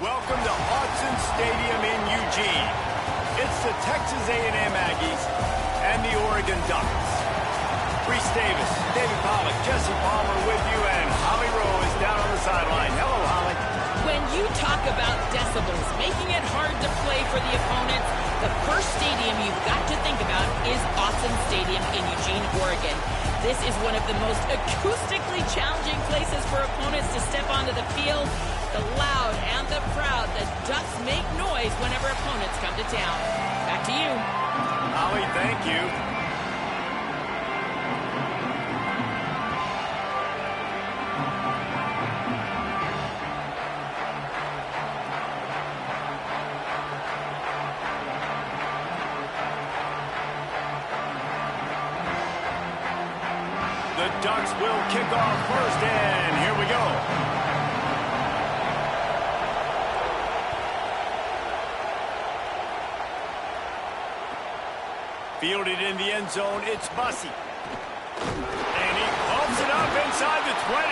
Welcome to Autzen Stadium in Eugene. It's the Texas A&M Aggies and the Oregon Ducks. Reese Davis, David Pollack, Jesse Palmer with you, and Holly Rowe is down on the sideline. Hello, Holly. When you talk about decibels, making it hard to play for the opponents, the first stadium you've got to think about is Autzen Stadium in Eugene, Oregon. This is one of the most acoustically challenging places for opponents to step onto the field. The loud and the proud, the Ducks make noise whenever opponents come to town. Back to you. Holly, thank you. The Ducks will kick off first, and here we go. Fielded in the end zone, it's Bussey. And he pumps it up inside the 20.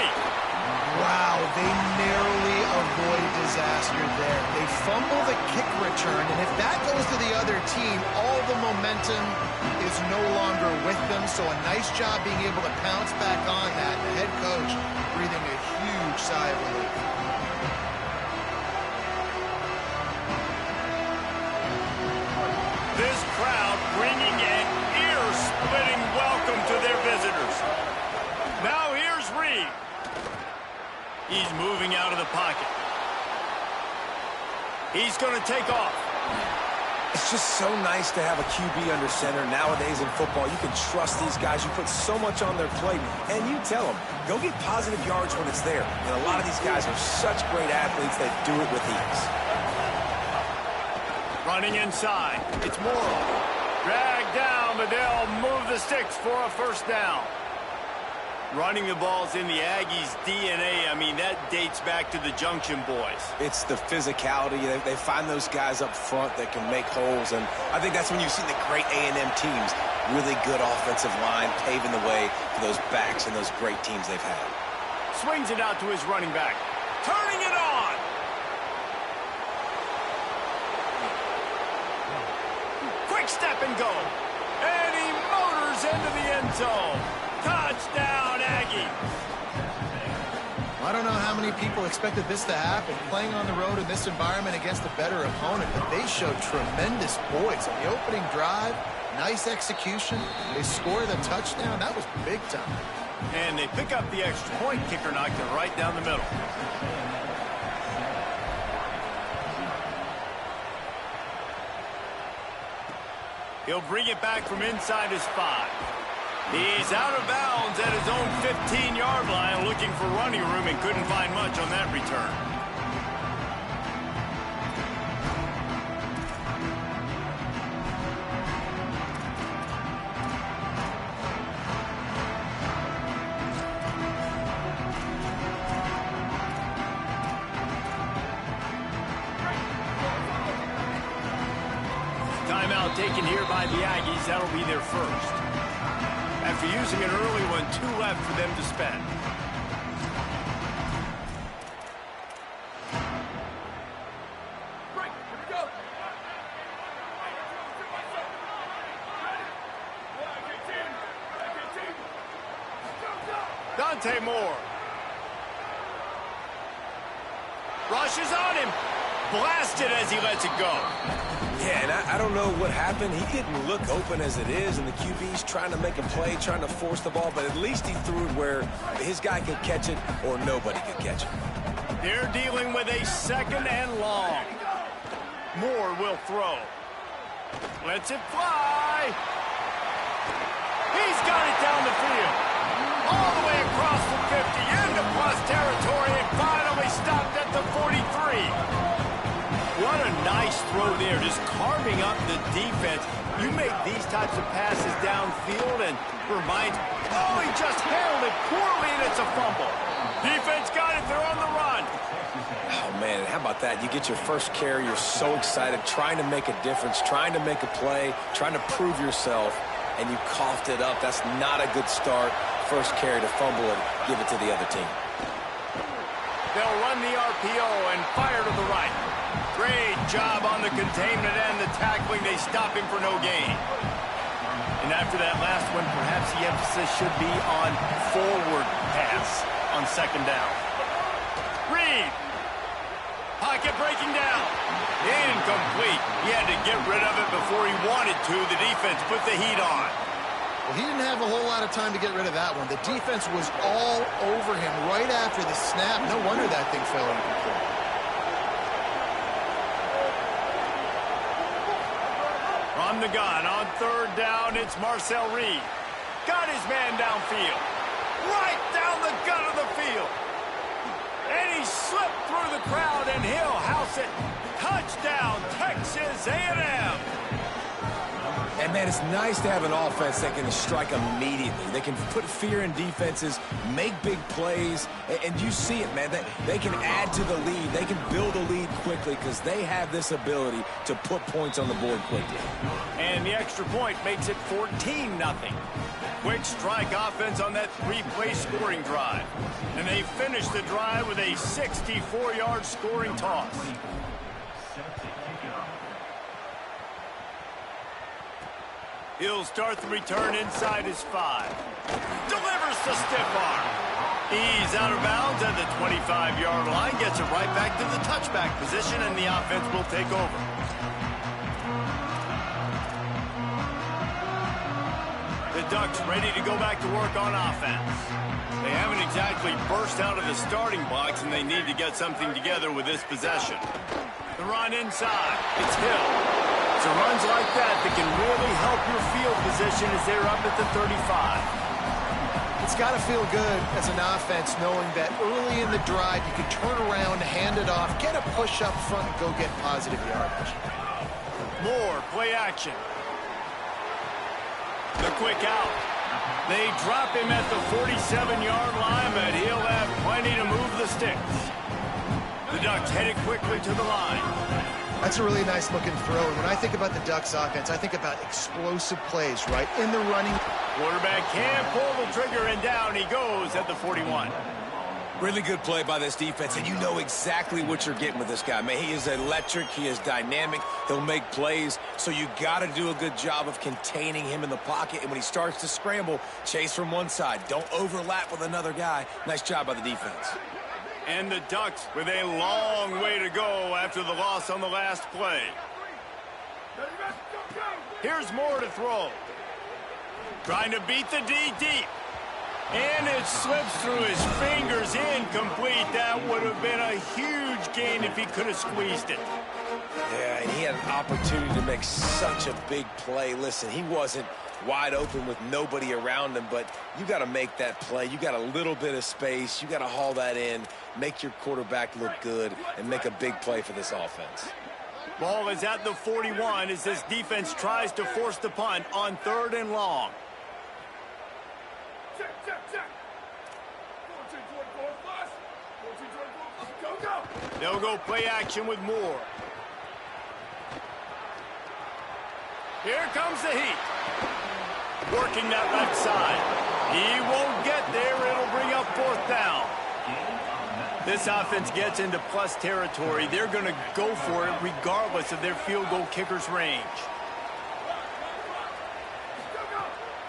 Wow, they narrowly avoid disaster there. They fumble the kick return, and if that goes to the other team, all the momentum is no longer with them. So a nice job being able to pounce back on that. The head coach breathing a huge sigh of relief. This crowd bringing an ear-splitting welcome to their visitors. Now here's Reed. He's moving out of the pocket. He's going to take off. It's just so nice to have a QB under center. Nowadays in football, you can trust these guys. You put so much on their plate, and you tell them, go get positive yards when it's there. And a lot of these guys are such great athletes that do it with ease. Running inside, it's Morrow. Dragged down, but they'll move the sticks for a first down. Running the ball's in the Aggies' DNA. I mean, that dates back to the Junction boys. It's the physicality. They find those guys up front that can make holes, and I think that's when you've seen the great A&M teams. Really good offensive line, paving the way for those backs and those great teams they've had. Swings it out to his running back. Turning it on! Quick step and go. And he motors into the end zone. Touchdown, Aggie. I don't know how many people expected this to happen, playing on the road in this environment against a better opponent, but they showed tremendous poise on the opening drive. Nice execution. They score the touchdown. That was big time. And they pick up the extra point. Kicker knocked it right down the middle. He'll bring it back from inside his 5. He's out of bounds at his own 15-yard line, looking for running room, and couldn't find much on that return. Timeout taken here by the Aggies. That'll be their first. After using an early one, 2 left for them to spend. Break, here we go. Dante Moore. Rushes on him. Blasted as he lets it go. Yeah, and I don't know what happened. He didn't look open as it is, and the QB's trying to make a play, trying to force the ball, but at least he threw it where his guy could catch it or nobody could catch it. They're dealing with a second and long. Moore will throw. Lets it fly. He's got it down the field. All the way across the 50, into plus territory, and finally stopped at the 43. What a nice throw there, just carving up the defense. You make these types of passes downfield and reminds, oh, he just handled it poorly, and it's a fumble. Defense got it, they're on the run. Oh, man, how about that? You get your first carry, you're so excited, trying to make a difference, trying to make a play, trying to prove yourself, and you coughed it up. That's not a good start. First carry to fumble and give it to the other team. They'll run the RPO and fire to the right. Great job on the containment and the tackling. They stop him for no gain. And after that last one, perhaps the emphasis should be on forward pass on second down. Reed. Pocket breaking down. Incomplete. He had to get rid of it before he wanted to. The defense put the heat on. Well, he didn't have a whole lot of time to get rid of that one. The defense was all over him right after the snap. No wonder that thing fell incomplete. From the gun on third down, it's Marcel Reed. Got his man downfield. Right down the gut of the field. And he slipped through the crowd, and he'll house it. Touchdown, Texas A&M. And, man, it's nice to have an offense that can strike immediately. They can put fear in defenses, make big plays, and you see it, man. They can add to the lead. They can build a lead quickly because they have this ability to put points on the board quickly. And the extra point makes it 14-0. Quick strike offense on that three-play scoring drive. And they finish the drive with a 64-yard scoring toss. He'll start the return inside his 5. Delivers the stiff arm. He's out of bounds at the 25-yard line. Gets it right back to the touchback position, and the offense will take over. The Ducks ready to go back to work on offense. They haven't exactly burst out of the starting blocks, and they need to get something together with this possession. The run inside. It's Hill. It's runs like that can really help your field position as they're up at the 35. It's got to feel good as an offense knowing that early in the drive you can turn around, hand it off, get a push up front, and go get positive yardage. More play action. The quick out. They drop him at the 47-yard line, but he'll have plenty to move the sticks. The Ducks headed quickly to the line. That's a really nice looking throw. And when I think about the Ducks offense, I think about explosive plays, right? In the running. Quarterback can't pull the trigger, and down he goes at the 41. Really good play by this defense, and you know exactly what you're getting with this guy. Man, he is electric. He is dynamic. He'll make plays. So you got to do a good job of containing him in the pocket. And when he starts to scramble, chase from one side. Don't overlap with another guy. Nice job by the defense. And the Ducks with a long way to go after the loss on the last play. Here's Moore to throw. Trying to beat the D deep. And it slips through his fingers, incomplete. That would have been a huge gain if he could have squeezed it. Yeah, and he had an opportunity to make such a big play. Listen, he wasn't wide open with nobody around him, but you got to make that play. You got a little bit of space. You got to haul that in, make your quarterback look good, and make a big play for this offense. Ball is at the 41 as this defense tries to force the punt on 3rd and long. They'll go play action with Moore. Here comes the heat. Working that left side. He won't get there. It'll bring up 4th down. This offense gets into plus territory. They're going to go for it regardless of their field goal kicker's range.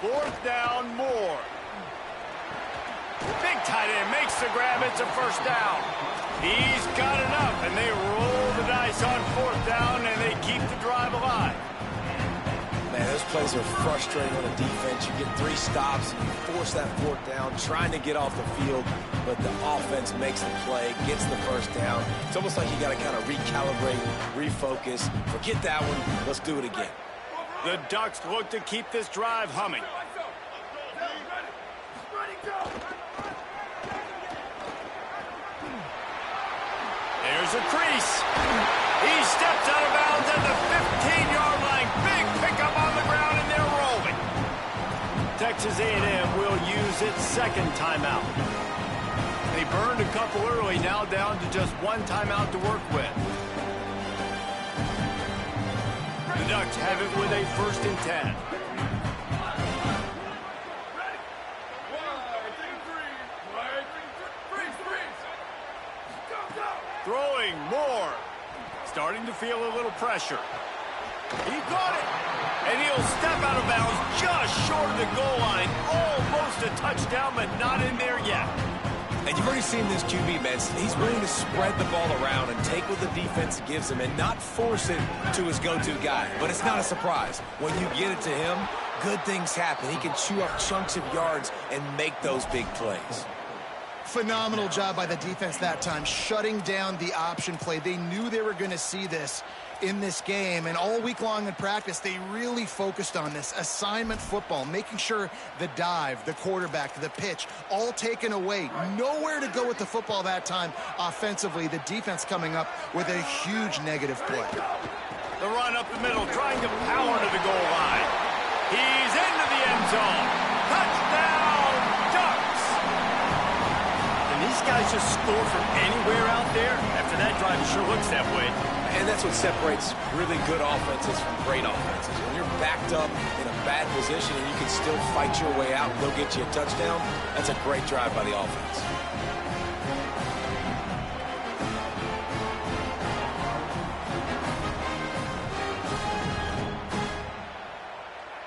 4th down, Moore. Big tight end makes the grab. It's a 1st down. He's got enough, and they roll the dice on 4th down, and they keep the drive alive. Man, those plays are frustrating on the defense. You get 3 stops, and you force that 4th down, trying to get off the field, but the offense makes the play, gets the 1st down. It's almost like you got to kind of recalibrate, refocus. Forget that one. Let's do it again. The Ducks look to keep this drive humming. There's a crease. He steps out of bounds at the 15-yard line. Big pickup on the ground, and they're rolling. Texas A&M will use its 2nd timeout. They burned a couple early, now down to just 1 timeout to work with. The Ducks have it with a 1st and 10. more. Starting to feel a little pressure. He got it. And he'll step out of bounds just short of the goal line. Almost a touchdown, but not in there yet. And you've already seen this QB, man. He's willing to spread the ball around and take what the defense gives him and not force it to his go-to guy. But it's not a surprise. When you get it to him, good things happen. He can chew up chunks of yards and make those big plays. Phenomenal job by the defense that time, shutting down the option play. They knew they were going to see this in this game, and all week long in practice, they really focused on this assignment football, making sure the dive, the quarterback, the pitch, all taken away. Nowhere to go with the football that time offensively. The defense coming up with a huge negative play. The run up the middle, trying to power to the goal line. He's into the end zone. Touchdown, Ducks! And these guys just score from anywhere out there. After that drive, it sure looks that way. And that's what separates really good offenses from great offenses. When you're backed up in a bad position and you can still fight your way out and go get you a touchdown, that's a great drive by the offense.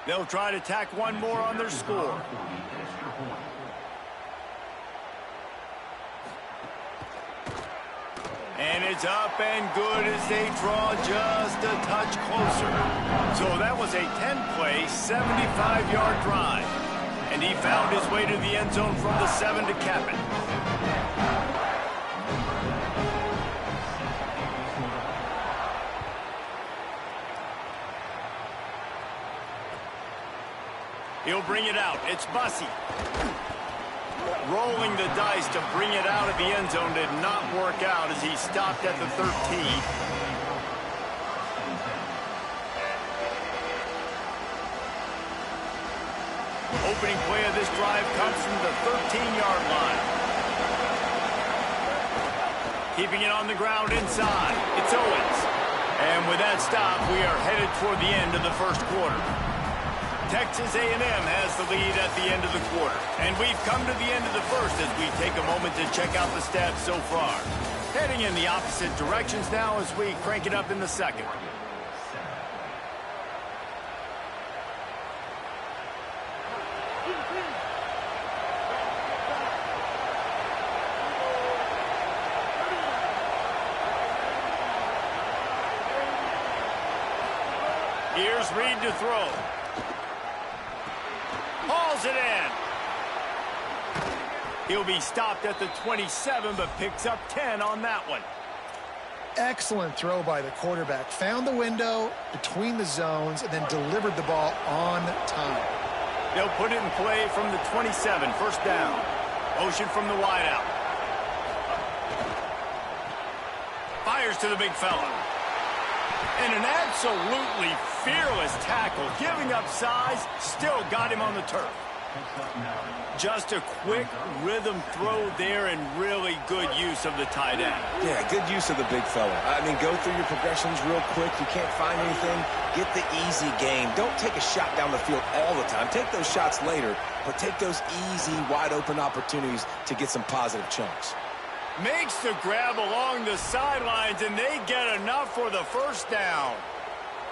They'll try to tack one more on their score. And it's up and good as they draw just a touch closer. So that was a 10-play, 75-yard drive. And he found his way to the end zone from the 7 to cap it. He'll bring it out. It's Bussey. Rolling the dice to bring it out of the end zone did not work out as he stopped at the 13. Opening play of this drive comes from the 13-yard line. Keeping it on the ground inside. It's Owens. And with that stop, we are headed toward the end of the first quarter. Texas A&M has the lead at the end of the quarter. And we've come to the end of the first as we take a moment to check out the stats so far. Heading in the opposite directions now as we crank it up in the second. Here's Reed to throw. Hauls it in. He'll be stopped at the 27, but picks up 10 on that one. Excellent throw by the quarterback. Found the window between the zones and then delivered the ball on time. They'll put it in play from the 27, first down. Motion from the wideout. Fires to the big fella. And an absolutely fearless tackle, giving up size, still got him on the turf. Just a quick rhythm throw there and really good use of the tight end. Yeah, good use of the big fella. I mean, go through your progressions real quick. You can't find anything, get the easy game. Don't take a shot down the field all the time. Take those shots later, but take those easy, wide-open opportunities to get some positive chunks. Makes the grab along the sidelines, and they get enough for the first down.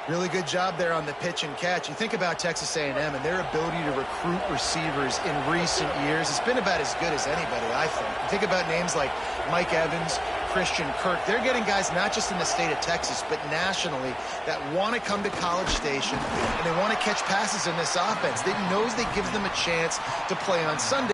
Really good job there on the pitch and catch. You think about Texas A&M and their ability to recruit receivers in recent years. It's been about as good as anybody, I think. You think about names like Mike Evans, Christian Kirk. They're getting guys not just in the state of Texas, but nationally that want to come to College Station, and they want to catch passes in this offense. They knows that gives them a chance to play on Sunday.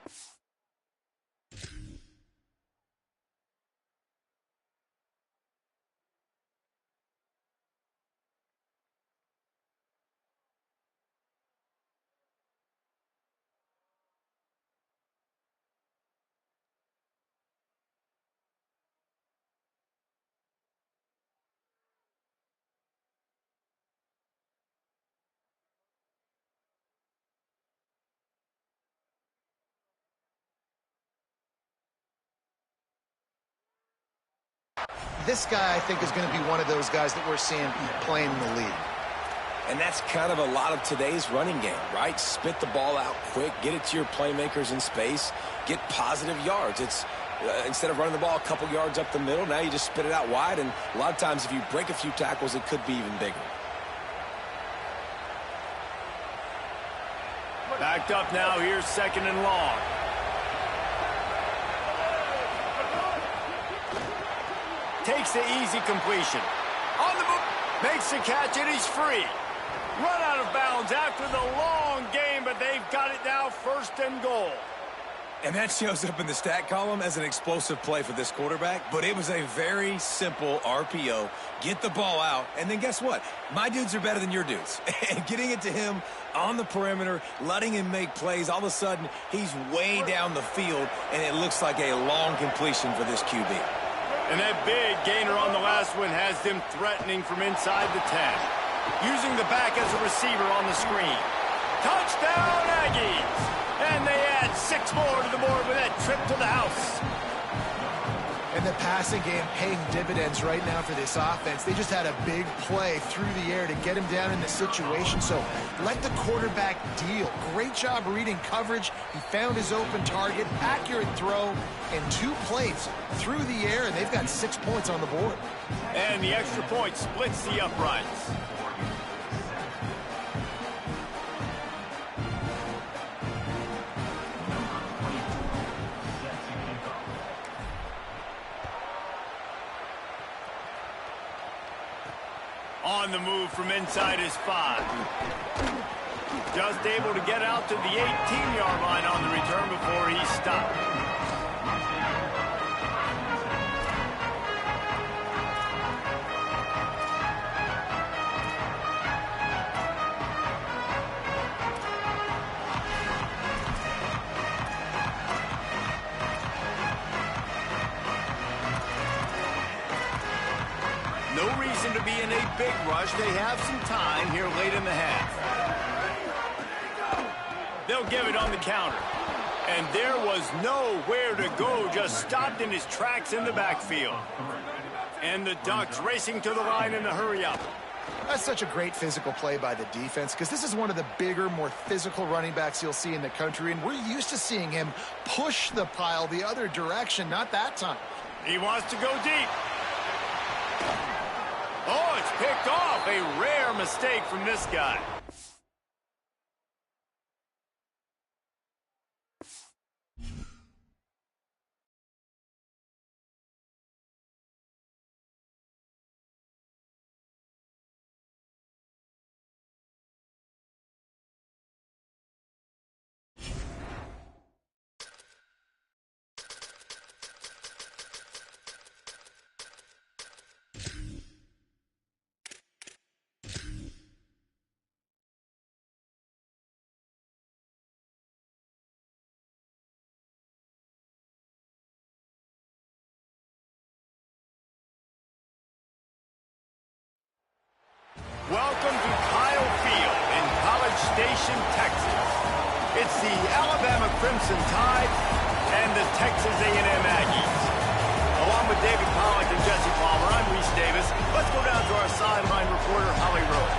This guy, I think, is going to be one of those guys that we're seeing playing in the league. And that's kind of a lot of today's running game, right? Spit the ball out quick, get it to your playmakers in space, get positive yards. It's Instead of running the ball a couple yards up the middle, now you just spit it out wide, and a lot of times if you break a few tackles, it could be even bigger. Backed up now, here's 2nd and long. Takes the easy completion. On the move, makes the catch, and he's free. Run out of bounds after the long game, but they've got it now 1st and goal. And that shows up in the stat column as an explosive play for this quarterback, but it was a very simple RPO. Get the ball out, and then guess what? My dudes are better than your dudes. And getting it to him on the perimeter, letting him make plays, all of a sudden, he's way down the field, and it looks like a long completion for this QB. And that big gainer on the last one has them threatening from inside the 10. Using the back as a receiver on the screen. Touchdown, Aggies! And they add 6 more to the board with that trip to the house. And the passing game paying dividends right now for this offense. They just had a big play through the air to get him down in the situation. So let the quarterback deal. Great job reading coverage. He found his open target, accurate throw, and 2 plays through the air, and they've got 6 points on the board. And the extra point splits the uprights. On the move from inside his 5. Just able to get out to the 18-yard line on the return before he stopped. No reason to be in a big rush. They have some time here late in the half. They'll give it on the counter. And there was nowhere to go, just stopped in his tracks in the backfield. And the Ducks racing to the line in a hurry-up. That's such a great physical play by the defense, because this is one of the bigger, more physical running backs you'll see in the country, and we're used to seeing him push the pile the other direction, not that time. He wants to go deep. Oh, it's picked off. A rare mistake from this guy. Welcome to Kyle Field in College Station, Texas. It's the Alabama Crimson Tide and the Texas A&M Aggies. Along with David Pollack and Jesse Palmer, I'm Reese Davis. Let's go down to our sideline reporter, Holly Rowe.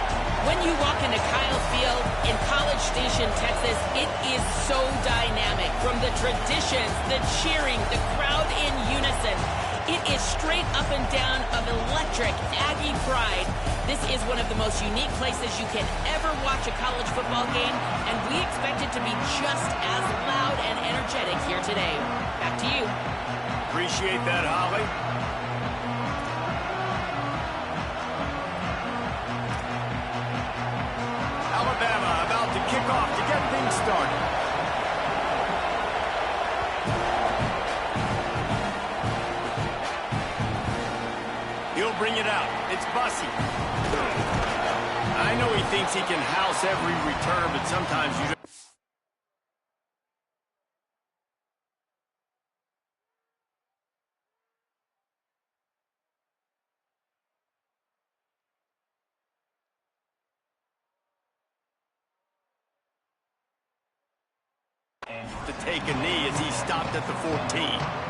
When you walk into Kyle Field in College Station, Texas, it is so dynamic. From the traditions, the cheering, the crowd in unison. It is straight up and down of electric Aggie pride. This is one of the most unique places you can ever watch a college football game, and we expect it to be just as loud and energetic here today. Back to you. Appreciate that, Holly. Alabama about to kick off to get things started. He'll bring it out. It's Bussey. I know he thinks he can house every return, but sometimes you don't. To take a knee as he stopped at the 14.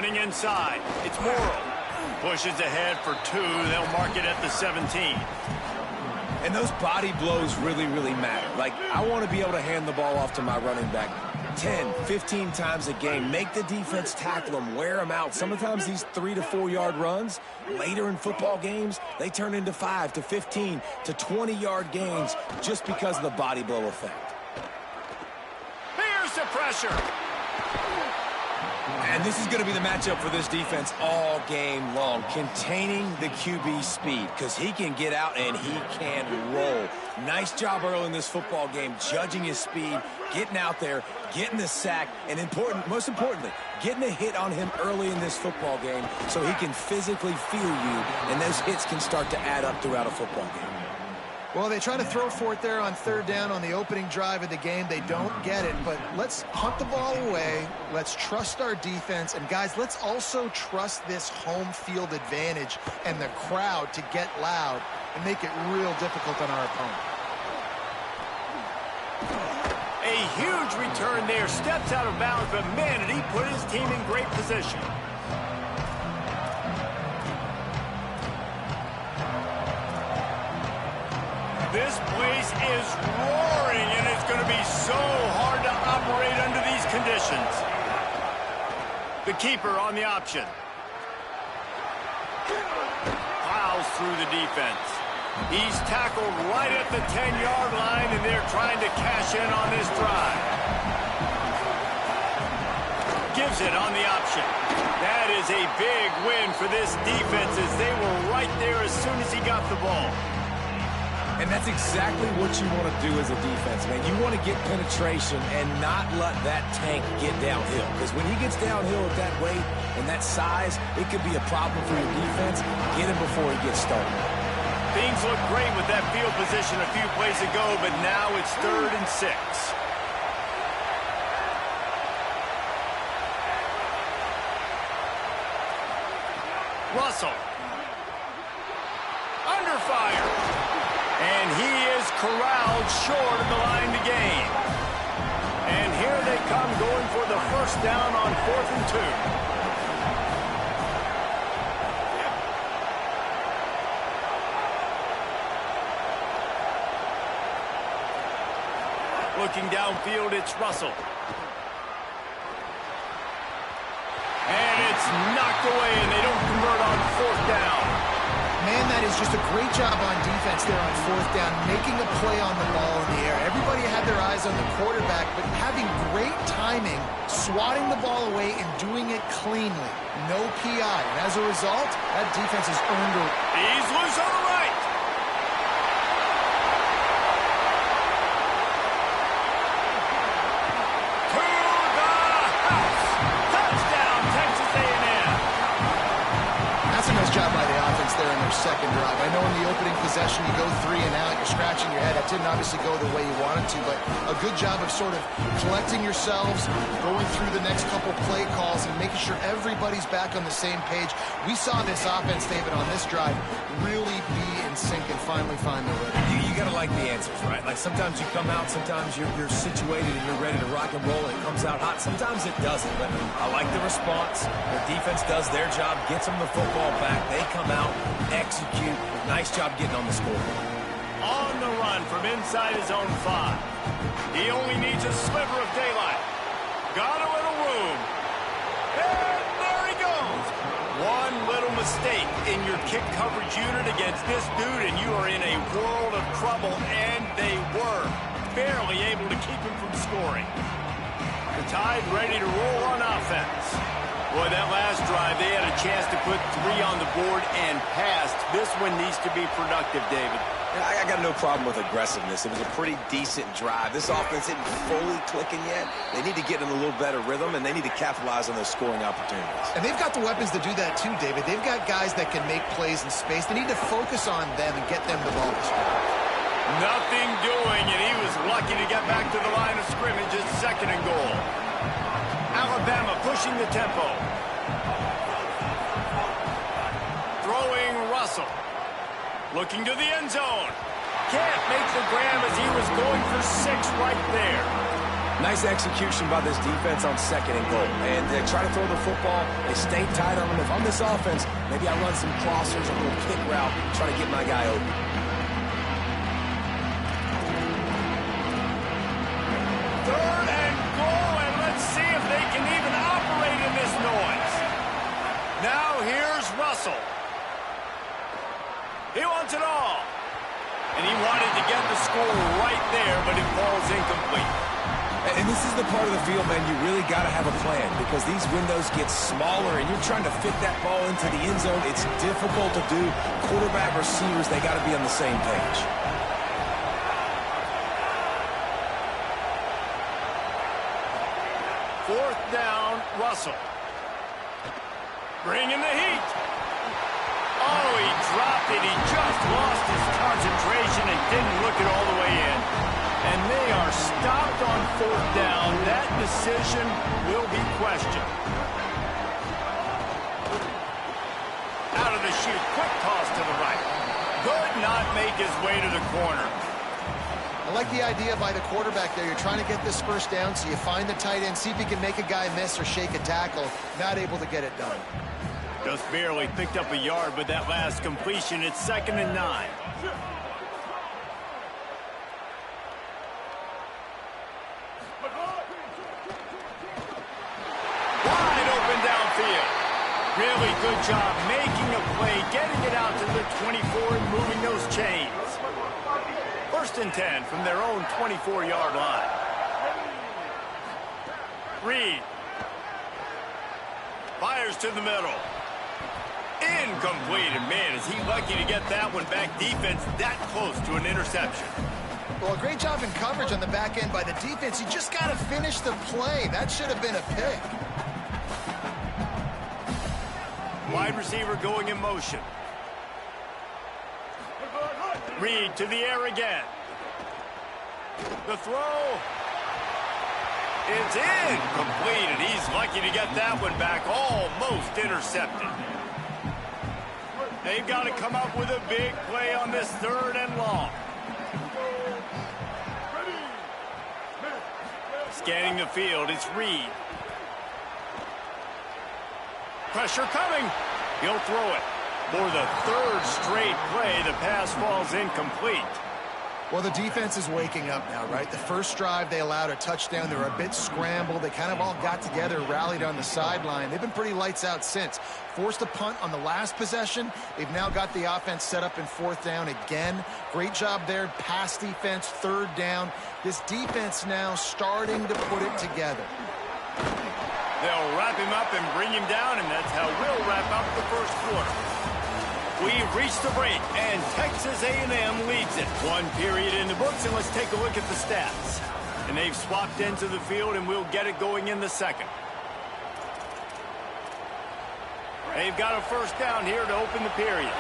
running inside. It's Morrow. Pushes ahead for 2. They'll mark it at the 17. And those body blows really, really matter. Like, I want to be able to hand the ball off to my running back 10, 15 times a game. Make the defense tackle them, wear them out. Sometimes these 3 to 4 yard runs, later in football games, they turn into 5 to 15 to 20 yard gains just because of the body blow effect. Here's the pressure. And this is going to be the matchup for this defense all game long, containing the QB speed, because he can get out and he can roll. Nice job early in this football game, judging his speed, getting out there, getting the sack, and most importantly, getting a hit on him early in this football game so he can physically feel you, and those hits can start to add up throughout a football game. Well, they try to throw for it there on 3rd down on the opening drive of the game. They don't get it, but let's punt the ball away. Let's trust our defense. And, guys, let's also trust this home field advantage and the crowd to get loud and make it real difficult on our opponent. A huge return there. Steps out of bounds, but, man, did he put his team in great position. This place is roaring, and it's going to be so hard to operate under these conditions. The keeper on the option. Plows through the defense. He's tackled right at the 10-yard line, and they're trying to cash in on this drive. Gives it on the option. That is a big win for this defense, as they were right there as soon as he got the ball. And that's exactly what you want to do as a defense, man. You want to get penetration and not let that tank get downhill. Because when he gets downhill at that weight and that size, it could be a problem for your defense. Get him before he gets started. Things look great with that field position a few plays ago, but now it's 3rd and 6. Russell. Under fire. And he is corralled short of the line to gain. And here they come going for the 1st down on 4th and 2. Looking downfield, it's Russell. And it's knocked away, and they don't convert on 4th down. Man, that is just a great job on defense there on 4th down, making a play on the ball in the air. Everybody had their eyes on the quarterback, but having great timing, swatting the ball away, and doing it cleanly. No PI. And as a result, that defense has earned a... He's loose on the right. To the house. Touchdown, Texas A&M. That's a nice job by the offense there in their 2nd drive. I know in the opening possession you go 3 and out, you're scratching your head. That didn't obviously go the way you wanted to, but a good job of sort of collecting yourselves, going through the next couple play calls, and making sure everybody's back on the same page. We saw this offense, David, on this drive really be in sync and finally find the rhythm. You got to like the answers, right? Like sometimes you come out, sometimes you're situated and you're ready to rock and roll and it comes out hot. Sometimes it doesn't, but I like the response. Their defense does their job, gets them the football back. They come out, execute. Nice job getting on the scoreboard. On the run from inside his own 5. He only needs a sliver of daylight. Got a little room. And there he goes. One little mistake in your kick coverage unit against this dude, and you are in a world of trouble, and they were barely able to keep him from scoring. The Tide ready to roll on offense. Boy, that last drive, they had a chance to put 3 on the board and passed. This one needs to be productive, David. I got no problem with aggressiveness. It was a pretty decent drive. This offense isn't fully clicking yet. They need to get in a little better rhythm, and they need to capitalize on those scoring opportunities. And they've got the weapons to do that too, David. They've got guys that can make plays in space. They need to focus on them and get them the ball. Nothing doing, and he was lucky to get back to the line of scrimmage at 2nd and goal. Alabama pushing the tempo. Throwing Russell. Looking to the end zone. Can't make the grab as he was going for 6 right there. Nice execution by this defense on 2nd and goal. And they try to throw the football. They stay tight on them. If I'm this offense, maybe I run some crossers, a little kick route, try to get my guy open. Third and goal, and let's see if they can even operate in this noise. Now here's Russell. He wants it all. And he wanted to get the score right there, but it falls incomplete. And this is the part of the field, man, you really got to have a plan because these windows get smaller and you're trying to fit that ball into the end zone. It's difficult to do. Quarterback, receivers, they got to be on the same page. Fourth down, Russell. Bringing the heat. Oh, he dropped it. He just lost his concentration and didn't look it all the way in. And they are stopped on 4th down. That decision will be questioned. Out of the chute, quick toss to the right. Could not make his way to the corner. I like the idea by the quarterback there. You're trying to get this first down, so you find the tight end, see if you can make a guy miss or shake a tackle. Not able to get it done. Just barely picked up a yard with that last completion. It's 2nd and 9. Wide open downfield. Really good job making a play, getting it out to the 24 and moving those chains. 1st and 10 from their own 24-yard line. Reed. Fires to the middle. Incomplete, and man, is he lucky to get that one back. Defense that close to an interception. Well, a great job in coverage on the back end by the defense. You just got to finish the play. That should have been a pick. Wide receiver going in motion. Reed to the air again. The throw. It's incomplete, and he's lucky to get that one back. Almost intercepted. They've got to come up with a big play on this 3rd and long. Scanning the field, it's Reed. Pressure coming. He'll throw it. For the 3rd straight play, the pass falls incomplete. Well, the defense is waking up now, right? The first drive, they allowed a touchdown. They were a bit scrambled. They kind of all got together, rallied on the sideline. They've been pretty lights out since. Forced a punt on the last possession. They've now got the offense set up in 4th down again. Great job there. Pass defense, 3rd down. This defense now starting to put it together. They'll wrap him up and bring him down, and that's how we'll wrap up the 1st quarter. We've reached the break, and Texas A&M leads it. 1 period in the books, and let's take a look at the stats. And they've swapped ends of the field, and we'll get it going in the 2nd. They've got a 1st down here to open the period.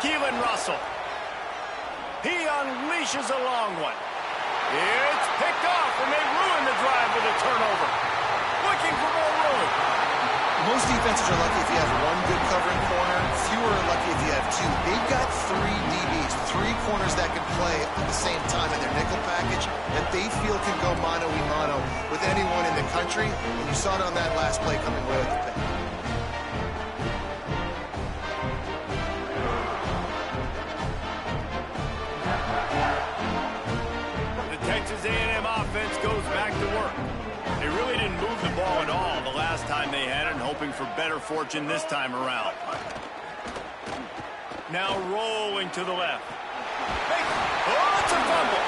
Keelan Russell. He unleashes a long one. It's picked off, and they ruin the drive with a turnover. Looking for more room. Most defenses are lucky if you have 1 good covering corner. Fewer are lucky if you have 2. They've got 3 DBs, 3 corners that can play at the same time in their nickel package that they feel can go mano-a-mano with anyone in the country. And you saw it on that last play coming away with the pick. The Texas A&M offense goes back to work. They really didn't move the ball at all the last time they had it, and hoping for better fortune this time around. Now rolling to the left. Oh, it's a fumble.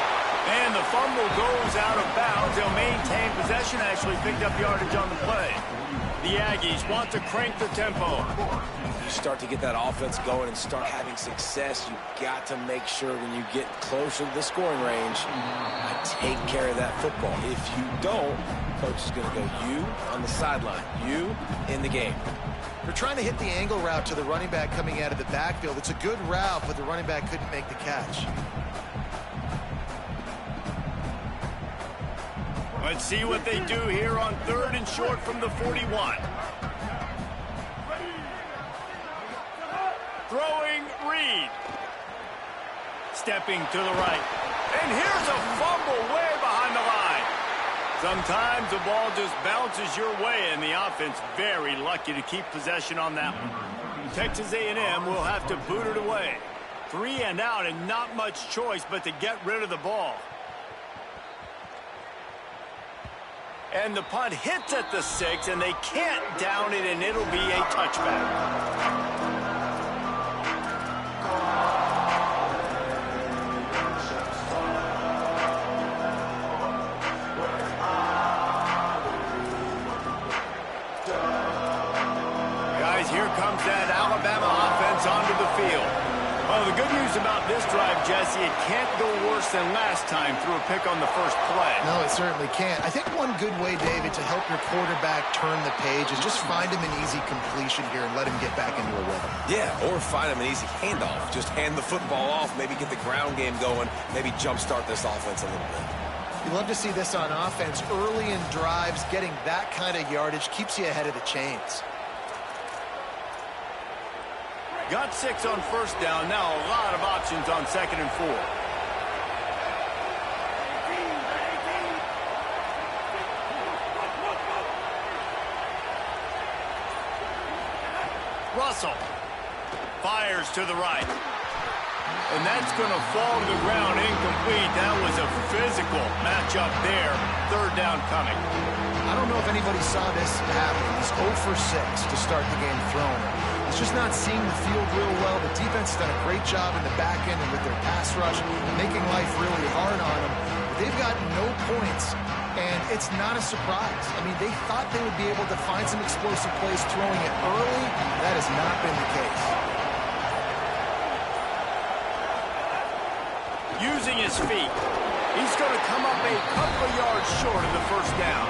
And the fumble goes out of bounds. They'll maintain possession, actually picked up yardage on the play. The Aggies want to crank the tempo. You start to get that offense going and start having success, you've got to make sure when you get closer to the scoring range, take care of that football. If you don't, coach is going to go you on the sideline, you in the game. They're trying to hit the angle route to the running back coming out of the backfield. It's a good route, but the running back couldn't make the catch. Let's see what they do here on 3rd and short from the 41. Throwing Reed. Stepping to the right. And here's a fumble way behind the line. Sometimes the ball just bounces your way, and the offense very lucky to keep possession on that one. Texas A&M will have to boot it away. 3 and out, and not much choice but to get rid of the ball. And the punt hits at the 6, and they can't down it, and it'll be a touchback. Here comes that Alabama offense onto the field. Well, the good news about this drive, Jesse, it can't go worse than last time through a pick on the first play. No, it certainly can't. I think one good way, David, to help your quarterback turn the page is just find him an easy completion here and let him get back into a rhythm. Yeah, or find him an easy handoff. Just hand the football off, maybe get the ground game going, maybe jumpstart this offense a little bit. You love to see this on offense. Early in drives, getting that kind of yardage keeps you ahead of the chains. Got 6 on first down. Now a lot of options on 2nd and 4. Russell fires to the right. And that's going to fall to the ground incomplete. That was a physical matchup there. 3rd down coming. I don't know if anybody saw this happen. He's 0 for 6 to start the game throwing. He's just not seeing the field real well. The defense has done a great job in the back end and with their pass rush, making life really hard on him. But they've got no points, and it's not a surprise. I mean, they thought they would be able to find some explosive plays throwing it early. That has not been the case. Using his feet, he's going to come up a couple of yards short of the first down.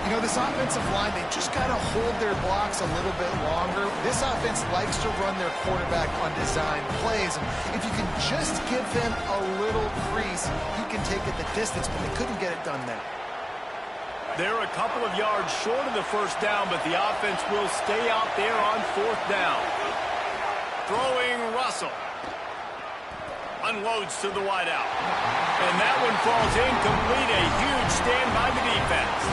You know, this offensive line, they just got to hold their blocks a little bit longer. This offense likes to run their quarterback on design plays. And if you can just give them a little crease, you can take it the distance, but they couldn't get it done there. They're a couple of yards short of the first down, but the offense will stay out there on 4th down. Throwing Russell. Unloads to the wideout. And that one falls incomplete. A huge stand by the defense.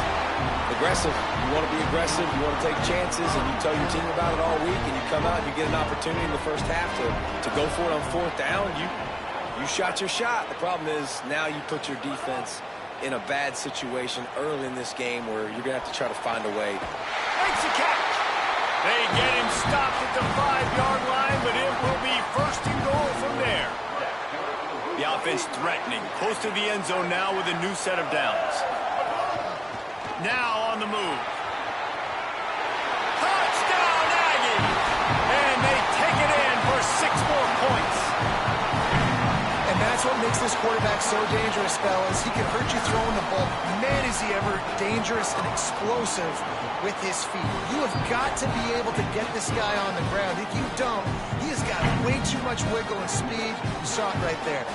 Aggressive. You want to be aggressive. You want to take chances, and you tell your team about it all week, and you come out and you get an opportunity in the first half to go for it on 4th down. You shot your shot. The problem is now you put your defense in a bad situation early in this game where you're going to have to try to find a way. Makes a catch. They get him stopped at the 5-yard line, but it will be 1st and goal from there. The offense threatening, close to the end zone now with a new set of downs. Now on the move. Touchdown, Aggie! And they take it in for 6 more points. And that's what makes this quarterback so dangerous, fellas. He can hurt you throwing the ball. Man, is he ever dangerous and explosive with his feet. You have got to be able to get this guy on the ground. If you don't, he has got way too much wiggle and speed. You saw it right there.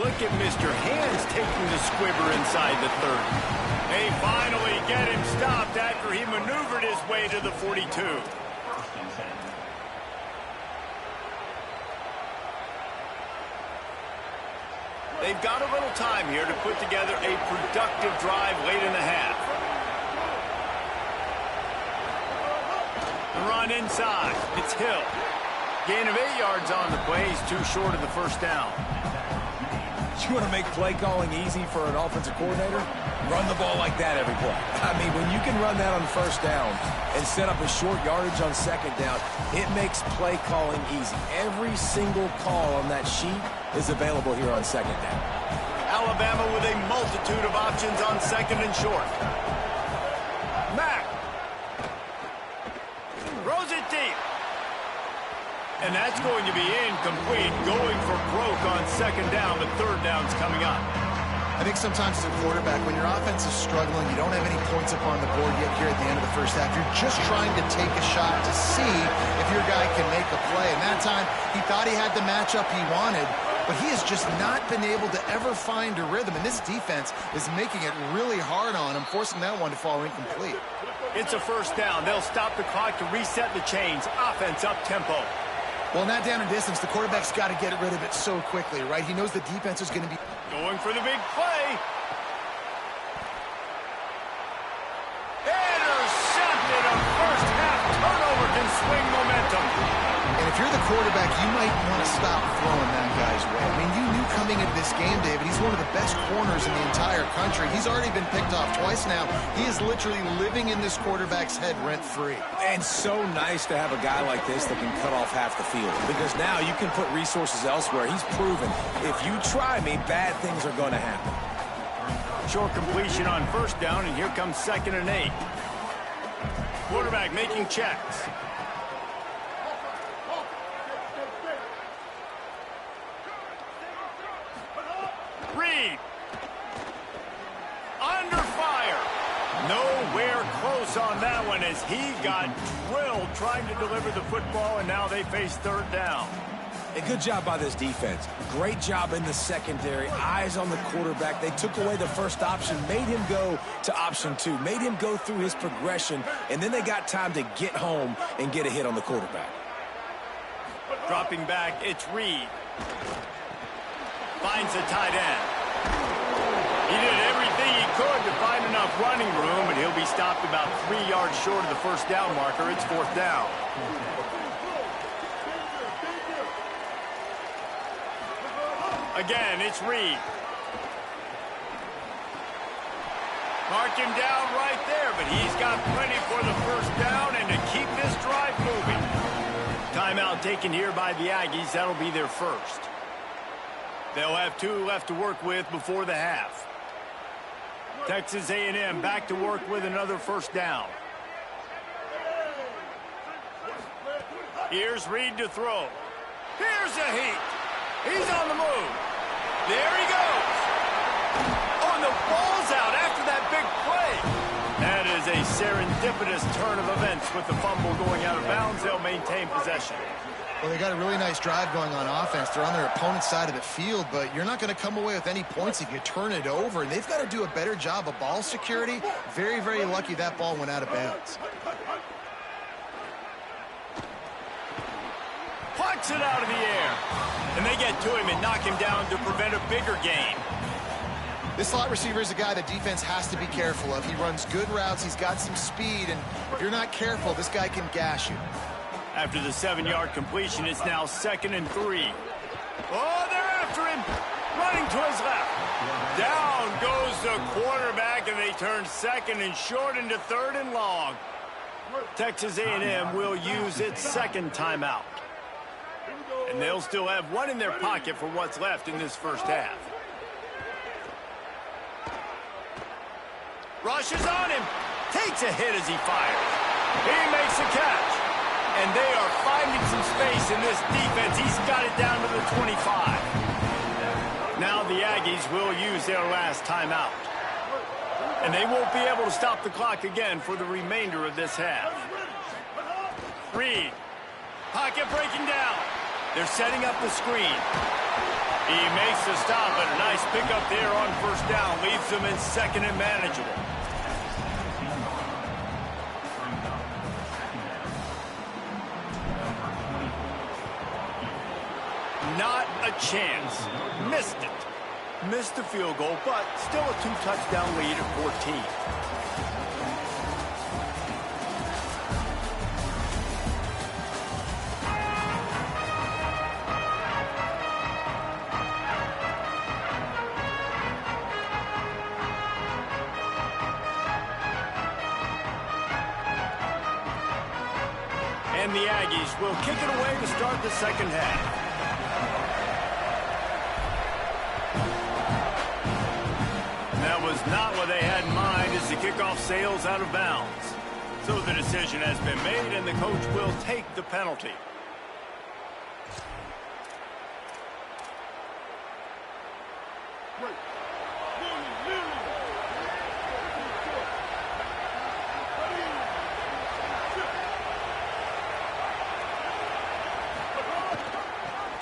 Look at Mr. Hands taking the squibber inside the 30. They finally get him stopped after he maneuvered his way to the 42. They've got a little time here to put together a productive drive late in the half. The run inside. It's Hill. Gain of 8 yards on the play. He's too short of the first down. You want to make play calling easy for an offensive coordinator? Run the ball like that every play. I mean, when you can run that on 1st down and set up a short yardage on 2nd down, it makes play calling easy. Every single call on that sheet is available here on 2nd down. Alabama with a multitude of options on 2nd and short. Mack throws it deep. And that's going to be incomplete, going for broke on 2nd down, but 3rd down's coming up. I think sometimes as a quarterback, when your offense is struggling, you don't have any points up on the board yet here at the end of the first half. You're just trying to take a shot to see if your guy can make a play. And that time, he thought he had the matchup he wanted, but he has just not been able to ever find a rhythm, and this defense is making it really hard on him, forcing that one to fall incomplete. It's a first down. They'll stop the clock to reset the chains. Offense up-tempo. Well, not down in distance. The quarterback's got to get rid of it so quickly, right? He knows the defense is going to be going for the big play. Intercepted. A first half turnover can swing momentum. And if you're the quarterback, you might want to stop throwing that guy's way. I mean, you knew coming into this game, David, he's one of the best corners in the entire country. He's already been picked off twice now. He is literally living in this quarterback's head rent-free. And so nice to have a guy like this that can cut off half the field, because now you can put resources elsewhere. He's proven if you try me, bad things are going to happen. Short completion on first down, and here comes 2nd and 8. Quarterback making checks. Reed. Under fire. Nowhere close on that one as he got drilled trying to deliver the football, and now they face 3rd down. A good job by this defense. Great job in the secondary. Eyes on the quarterback. They took away the first option, made him go to option 2, made him go through his progression, and then they got time to get home and get a hit on the quarterback. Dropping back, it's Reed. Finds a tight end. He did everything he could to find enough running room, but he'll be stopped about 3 yards short of the first down marker. It's 4th down. Again, it's Reed. Mark him down right there, but he's got plenty for the first down and to keep this drive moving. Timeout taken here by the Aggies. That'll be their first. They'll have 2 left to work with before the half. Texas A&M back to work with another first down. Here's Reed to throw. Here's a heat. He's on the move. There he goes. Oh, and the ball's out after that big play. That is a serendipitous turn of events with the fumble going out of bounds. They'll maintain possession. Well, they got a really nice drive going on offense. They're on their opponent's side of the field, but you're not going to come away with any points if you turn it over. And they've got to do a better job of ball security. Very, very lucky that ball went out of bounds. Plucks it out of the air. And they get to him and knock him down to prevent a bigger gain. This slot receiver is a guy the defense has to be careful of. He runs good routes. He's got some speed. And if you're not careful, this guy can gash you. After the 7-yard completion, it's now 2nd and 3. Oh, they're after him. Running to his left. Down goes the quarterback, and they turn 2nd and short into 3rd and long. Texas A&M will use its 2nd timeout. And they'll still have 1 in their pocket for what's left in this first half. Rushes on him. Takes a hit as he fires. He makes a catch. And they are finding some space in this defense. He's got it down to the 25. Now the Aggies will use their last timeout. And they won't be able to stop the clock again for the remainder of this half. Reed. Pocket breaking down. They're setting up the screen. He makes the stop, and a nice pickup there on first down. Leaves them in 2nd and manageable. Not a chance. Missed it. Missed the field goal, but still a 2-touchdown lead at 14. And the Aggies will kick it away to start the second half. That was not what they had in mind as the kickoff sails out of bounds. So the decision has been made, and the coach will take the penalty.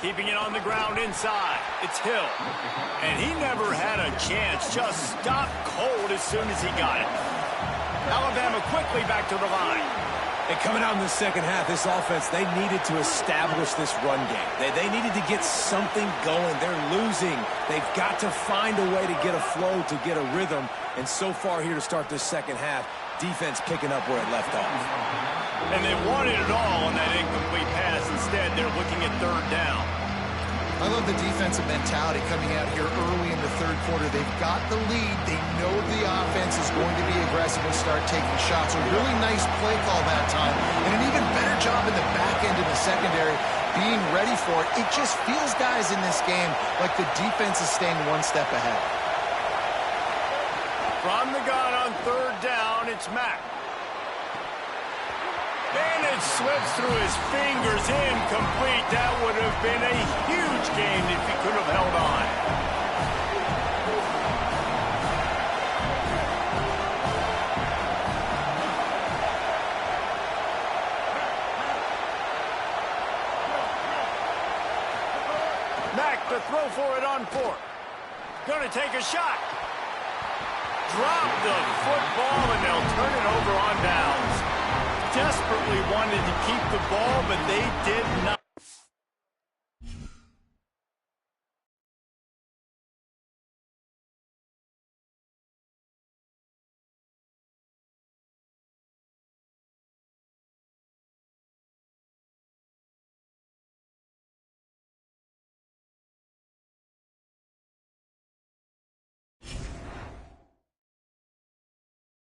Keeping it on the ground inside. It's Hill. And he never had a chance. Just stopped cold as soon as he got it. Alabama quickly back to the line. And coming out in the second half, this offense, they needed to establish this run game. They needed to get something going. They're losing. They've got to find a way to get a flow, to get a rhythm. And so far here to start this second half, defense picking up where it left off. And they wanted it all on that incomplete pass. Instead, they're looking at third down. I love the defensive mentality coming out here early in the third quarter. They've got the lead. They know the offense is going to be aggressive and start taking shots. A really nice play call that time. And an even better job in the back end of the secondary being ready for it. It just feels, guys, in this game like the defense is staying one step ahead. From the gun on third down, it's Mack. And it slips through his fingers, incomplete. That would have been a huge gain if he could have held on. Mack to throw for it on fourth. Gonna take a shot. Drop the football, and they'll turn it over on downs. Desperately wanted to keep the ball, but they did not.